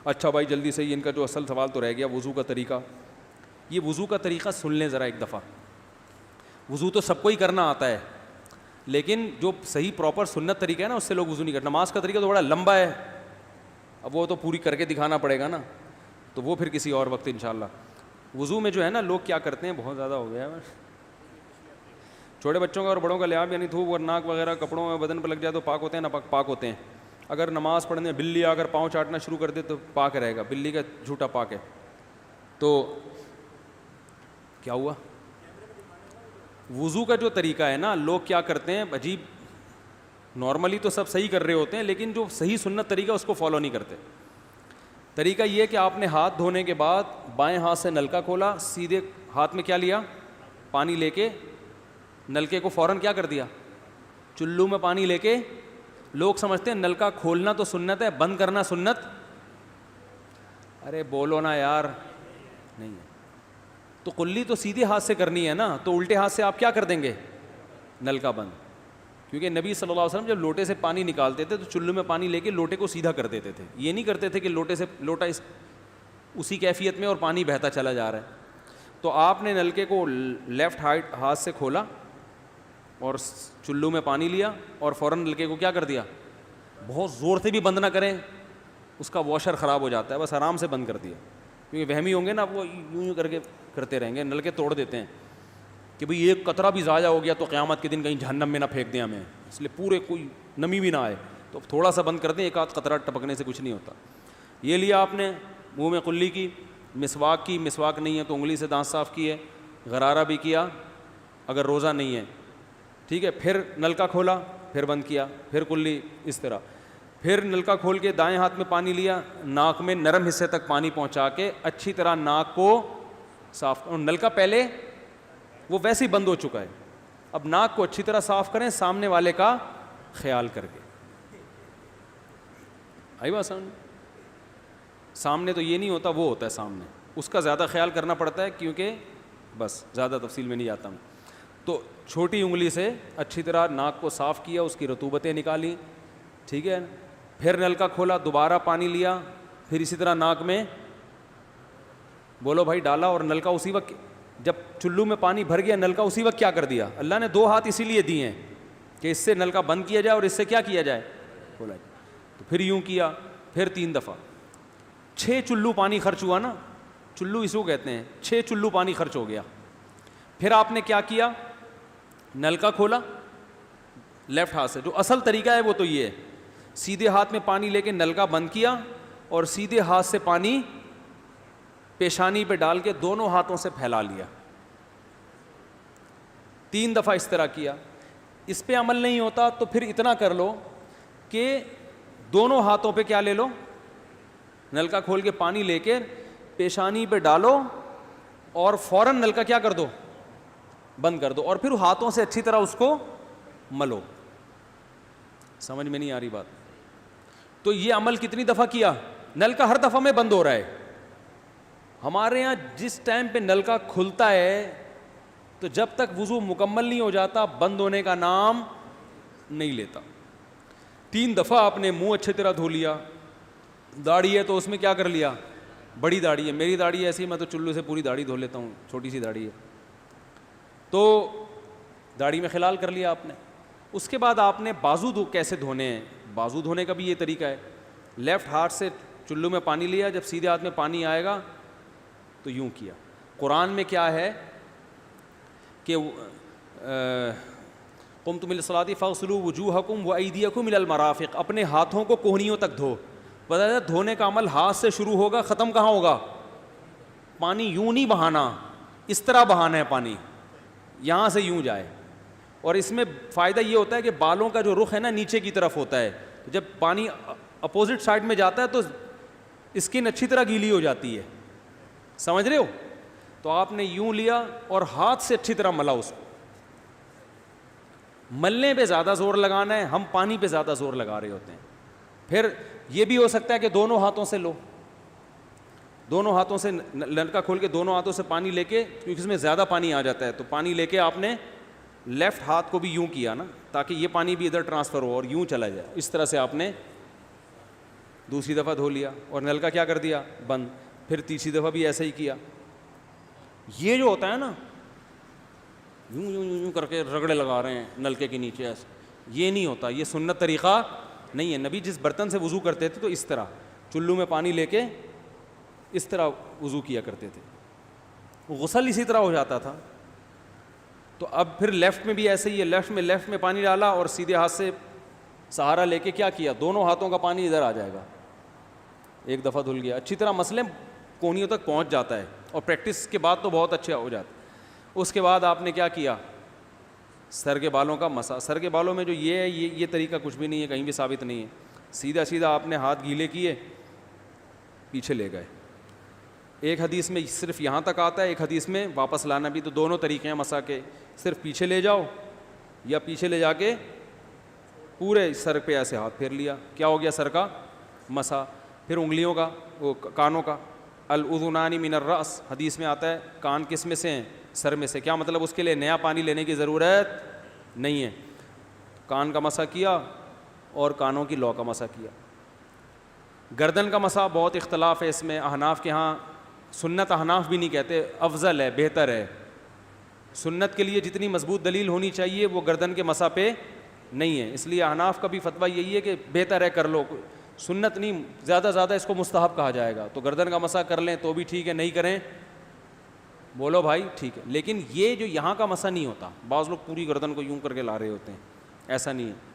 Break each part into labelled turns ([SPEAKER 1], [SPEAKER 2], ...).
[SPEAKER 1] اچھا بھائی جلدی سے ان کا جو اصل سوال تو رہ گیا وضو کا طریقہ. یہ وضو کا طریقہ سن لیں ذرا ایک دفعہ. وضو تو سب کو ہی کرنا آتا ہے, لیکن جو صحیح پراپر سنت طریقہ ہے نا اس سے لوگ وضو نہیں کرتے. نماز کا طریقہ تو بڑا لمبا ہے, اب وہ تو پوری کر کے دکھانا پڑے گا نا, تو وہ پھر کسی اور وقت انشاءاللہ. وضو میں جو ہے نا لوگ کیا کرتے ہیں, بہت زیادہ ہو گیا ہے, چھوٹے بچوں کا اور بڑوں کا لحاظ یعنی تھوک اور ناک وغیرہ کپڑوں میں بدن پہ لگ جائے تو پاک ہوتے ہیں, نہ پاک ہوتے ہیں. اگر نماز پڑھنے بلی اگر پاؤں چاٹنا شروع کر دے تو پاک رہے گا, بلی کا جھوٹا پاک ہے. تو کیا ہوا, وضو کا جو طریقہ ہے نا لوگ کیا کرتے ہیں عجیب, نارملی تو سب صحیح کر رہے ہوتے ہیں لیکن جو صحیح سنت طریقہ اس کو فالو نہیں کرتے. طریقہ یہ کہ آپ نے ہاتھ دھونے کے بعد بائیں ہاتھ سے نلکا کھولا, سیدھے ہاتھ میں کیا لیا, پانی لے کے نلکے کو فوراً کیا کر دیا, چلو میں پانی لے کے. لوگ سمجھتے ہیں نلکا کھولنا تو سنت ہے, بند کرنا سنت. ارے بولو نا یار, نہیں ہے. تو کلی تو سیدھے ہاتھ سے کرنی ہے نا, تو الٹے ہاتھ سے آپ کیا کر دیں گے, نلکا بند. کیونکہ نبی صلی اللہ علیہ وسلم جب لوٹے سے پانی نکالتے تھے تو چلو میں پانی لے کے لوٹے کو سیدھا کر دیتے تھے. یہ نہیں کرتے تھے کہ لوٹے سے لوٹا اسی کیفیت میں اور پانی بہتا چلا جا رہا ہے. تو آپ نے نلکے کو لیفٹ ہاتھ سے کھولا اور چلو میں پانی لیا اور فوراً نلکے کو کیا کر دیا, بہت زور سے بھی بند نہ کریں, اس کا واشر خراب ہو جاتا ہے, بس آرام سے بند کر دیا. کیونکہ وہمی ہوں گے نا, وہ یوں کر کے کرتے رہیں گے, نلکے توڑ دیتے ہیں کہ بھئی ایک قطرہ بھی ضائع ہو گیا تو قیامت کے دن کہیں جہنم میں نہ پھینک دیں ہمیں, اس لیے پورے کوئی نمی بھی نہ آئے, تو تھوڑا سا بند کر دیں, ایک آدھ قطرہ ٹپکنے سے کچھ نہیں ہوتا. یہ لیا آپ نے, منہ میں کلی کی, مسواک کی, مسواک نہیں ہے تو انگلی سے دانت صاف کیے, غرارہ بھی کیا اگر روزہ نہیں ہے, ٹھیک ہے. پھر نلکا کھولا, پھر بند کیا, پھر کلی, اس طرح. پھر نلکا کھول کے دائیں ہاتھ میں پانی لیا, ناک میں نرم حصے تک پانی پہنچا کے اچھی طرح ناک کو صاف. اور نلکا پہلے وہ ویسے ہی بند ہو چکا ہے, اب ناک کو اچھی طرح صاف کریں سامنے والے کا خیال کر کے. آئی بات سامنے, سامنے تو یہ نہیں ہوتا, وہ ہوتا ہے سامنے, اس کا زیادہ خیال کرنا پڑتا ہے کیونکہ بس زیادہ تفصیل میں نہیں جاتا ہوں. تو چھوٹی انگلی سے اچھی طرح ناک کو صاف کیا, اس کی رطوبتیں نکالیں, ٹھیک ہے. پھر نلکا کھولا, دوبارہ پانی لیا, پھر اسی طرح ناک میں بولو بھائی ڈالا, اور نلکا اسی وقت جب چلو میں پانی بھر گیا نلکا اسی وقت کیا کر دیا. اللہ نے 2 ہاتھ اسی لیے دیے ہیں کہ اس سے نلکا بند کیا جائے اور اس سے کیا کیا جائے, کھولا جائے. تو پھر یوں کیا, پھر 3 دفعہ, 6 چلو پانی خرچ ہوا نا, چلو اس کو کہتے ہیں, 6 چلو پانی خرچ ہو گیا. پھر آپ نے کیا کیا, نلکا کھولا لیفٹ ہاتھ سے, جو اصل طریقہ ہے وہ تو یہ ہے, سیدھے ہاتھ میں پانی لے کے نلکا بند کیا اور سیدھے ہاتھ سے پانی پیشانی پہ ڈال کے دونوں ہاتھوں سے پھیلا لیا. 3 دفعہ اس طرح کیا. اس پہ عمل نہیں ہوتا تو پھر اتنا کر لو کہ دونوں ہاتھوں پہ کیا لے لو, نلکا کھول کے پانی لے کے پیشانی پہ ڈالو اور فوراً نلکا کیا کر دو, بند کر دو, اور پھر ہاتھوں سے اچھی طرح اس کو ملو. سمجھ میں نہیں آ رہی بات؟ تو یہ عمل کتنی دفعہ کیا, نلکا ہر دفعہ میں بند ہو رہا ہے. ہمارے ہاں جس ٹائم پہ نلکا کھلتا ہے تو جب تک وضو مکمل نہیں ہو جاتا بند ہونے کا نام نہیں لیتا. 3 دفعہ آپ نے منہ اچھی طرح دھو لیا. داڑھی ہے تو اس میں کیا کر لیا, بڑی داڑھی ہے, میری داڑھی ایسی, میں تو چلو سے پوری داڑھی دھو لیتا ہوں, چھوٹی سی داڑھی ہے, تو داڑھی میں خلال کر لیا آپ نے. اس کے بعد آپ نے بازو کیسے دھونے ہیں, بازو دھونے کا بھی یہ طریقہ ہے. لیفٹ ہاتھ سے چلو میں پانی لیا, جب سیدھے ہاتھ میں پانی آئے گا تو یوں کیا. قرآن میں کیا ہے کہ قمتم الی الصلاۃ فاغسلوا وجوہکم وایدیکم الی المرافق, اپنے ہاتھوں کو کوہنیوں تک دھو. بتایا دھونے کا عمل ہاتھ سے شروع ہوگا, ختم کہاں ہوگا, پانی یوں نہیں بہانا, اس طرح بہانا ہے پانی, یہاں سے یوں جائے. اور اس میں فائدہ یہ ہوتا ہے کہ بالوں کا جو رخ ہے نا نیچے کی طرف ہوتا ہے, جب پانی اپوزٹ سائڈ میں جاتا ہے تو اسکن اچھی طرح گیلی ہو جاتی ہے. سمجھ رہے ہو؟ تو آپ نے یوں لیا اور ہاتھ سے اچھی طرح ملا اس کو. ملنے پہ زیادہ زور لگانا ہے, ہم پانی پہ زیادہ زور لگا رہے ہوتے ہیں. پھر یہ بھی ہو سکتا ہے کہ دونوں ہاتھوں سے لو, دونوں ہاتھوں سے نلکا کھول کے دونوں ہاتھوں سے پانی لے کے, کیونکہ اس میں زیادہ پانی آ جاتا ہے, تو پانی لے کے آپ نے لیفٹ ہاتھ کو بھی یوں کیا نا, تاکہ یہ پانی بھی ادھر ٹرانسفر ہو اور یوں چلا جائے. اس طرح سے آپ نے دوسری دفعہ دھو لیا اور نل کا کیا کر دیا بند, پھر تیسری دفعہ بھی ایسا ہی کیا. یہ جو ہوتا ہے نا یوں یوں یوں یوں کر کے رگڑے لگا رہے ہیں نلکے کے نیچے ایسے, یہ نہیں ہوتا, یہ سنت طریقہ نہیں ہے. نبی جس برتن سے وضو کرتے تھے تو اس طرح چلو میں پانی لے کے اس طرح وضو کیا کرتے تھے, غسل اسی طرح ہو جاتا تھا. تو اب پھر لیفٹ میں بھی ایسے ہی ہے, لیفٹ میں پانی ڈالا اور سیدھے ہاتھ سے سہارا لے کے کیا کیا, دونوں ہاتھوں کا پانی ادھر آ جائے گا, ایک دفعہ دھل گیا. اچھی طرح مسئلے کونیوں تک پہنچ جاتا ہے, اور پریکٹس کے بعد تو بہت اچھا ہو جاتا ہے. اس کے بعد آپ نے کیا کیا, سر کے بالوں کا مسح. سر کے بالوں میں جو یہ ہے یہ طریقہ کچھ بھی نہیں ہے, کہیں بھی ثابت نہیں ہے. سیدھا سیدھا آپ نے ہاتھ گیلے کیے, پیچھے لے گئے. ایک حدیث میں صرف یہاں تک آتا ہے, ایک حدیث میں واپس لانا بھی. تو دونوں طریقے ہیں مسح کے, صرف پیچھے لے جاؤ یا پیچھے لے جا کے پورے سر پہ ایسے ہاتھ پھیر لیا, کیا ہو گیا سر کا مسح. پھر انگلیوں کا, وہ کانوں کا, الاذنان من الراس, حدیث میں آتا ہے کان کس میں سے ہیں, سر میں سے. کیا مطلب, اس کے لیے نیا پانی لینے کی ضرورت نہیں ہے. کان کا مسح کیا اور کانوں کی لو کا مسح کیا. گردن کا مسح بہت اختلاف ہے اس میں. احناف کے ہاں سنت, احناف بھی نہیں کہتے, افضل ہے, بہتر ہے. سنت کے لیے جتنی مضبوط دلیل ہونی چاہیے وہ گردن کے مسح پہ نہیں ہے, اس لیے احناف کا بھی فتویٰ یہی ہے کہ بہتر ہے کر لو, سنت نہیں, زیادہ اس کو مستحب کہا جائے گا. تو گردن کا مسح کر لیں تو بھی ٹھیک ہے, نہیں کریں بولو بھائی ٹھیک ہے. لیکن یہ جو یہاں کا مسح نہیں ہوتا, بعض لوگ پوری گردن کو یوں کر کے لا رہے ہوتے ہیں, ایسا نہیں ہے.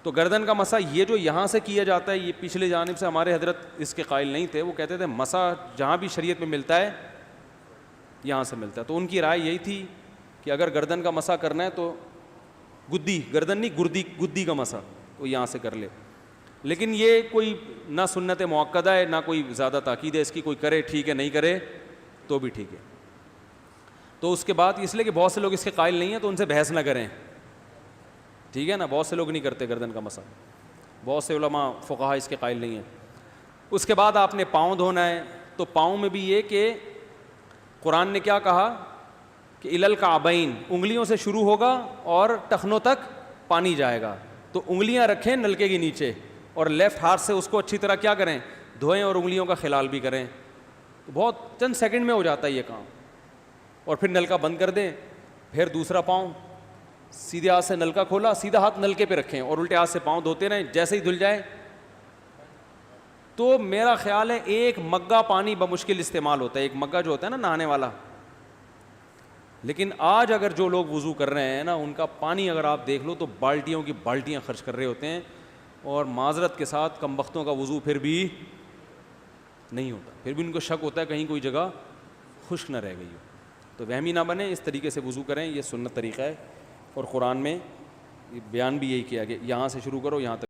[SPEAKER 1] تو گردن کا مسح یہ جو یہاں سے کیا جاتا ہے, یہ پچھلے جانب سے ہمارے حضرت اس کے قائل نہیں تھے. وہ کہتے تھے مسح جہاں بھی شریعت میں ملتا ہے یہاں سے ملتا ہے. تو ان کی رائے یہی تھی کہ اگر گردن کا مسح کرنا ہے تو گدی, گردن نہیں گدی کا مسح, وہ یہاں سے کر لے. لیکن یہ کوئی نہ سنت مؤکدہ ہے نہ کوئی زیادہ تاکید ہے اس کی, کوئی کرے ٹھیک ہے, نہیں کرے تو بھی ٹھیک ہے. تو اس کے بعد اس لیے کہ بہت سے لوگ اس کے قائل نہیں ہیں تو ان سے بحث نہ کریں, ٹھیک ہے نا. بہت سے لوگ نہیں کرتے گردن کا مسح, بہت سے علماء فقہا اس کے قائل نہیں ہیں. اس کے بعد آپ نے پاؤں دھونا ہے. تو پاؤں میں بھی یہ کہ قرآن نے کیا کہا کہ الی الکعبین, انگلیوں سے شروع ہوگا اور ٹخنوں تک پانی جائے گا. تو انگلیاں رکھیں نلکے کے نیچے اور لیفٹ ہاتھ سے اس کو اچھی طرح کیا کریں, دھوئیں اور انگلیوں کا خلال بھی کریں. تو بہت چند سیکنڈ میں ہو جاتا ہے یہ کام. اور پھر نلکا بند کر دیں. پھر دوسرا پاؤں سیدھے ہاتھ سے نلکا کھولا, سیدھا ہاتھ نلکے پہ رکھیں اور الٹے ہاتھ سے پاؤں دھوتے رہیں. جیسے ہی دھل جائے تو میرا خیال ہے ایک مگا پانی بمشکل استعمال ہوتا ہے, ایک مگا جو ہوتا ہے نا نہانے والا. لیکن آج اگر جو لوگ وضو کر رہے ہیں نا, ان کا پانی اگر آپ دیکھ لو تو بالٹیوں کی بالٹیاں خرچ کر رہے ہوتے ہیں, اور معذرت کے ساتھ کم بختوں کا وضو پھر بھی نہیں ہوتا. پھر بھی ان کو شک ہوتا ہے کہیں کوئی جگہ خشک نہ رہ گئی ہو. تو وہمی نہ بنے, اس طریقے سے وضو کریں, یہ سنت طریقہ ہے. اور قرآن میں بیان بھی یہی کیا کہ یہاں سے شروع کرو یہاں تک.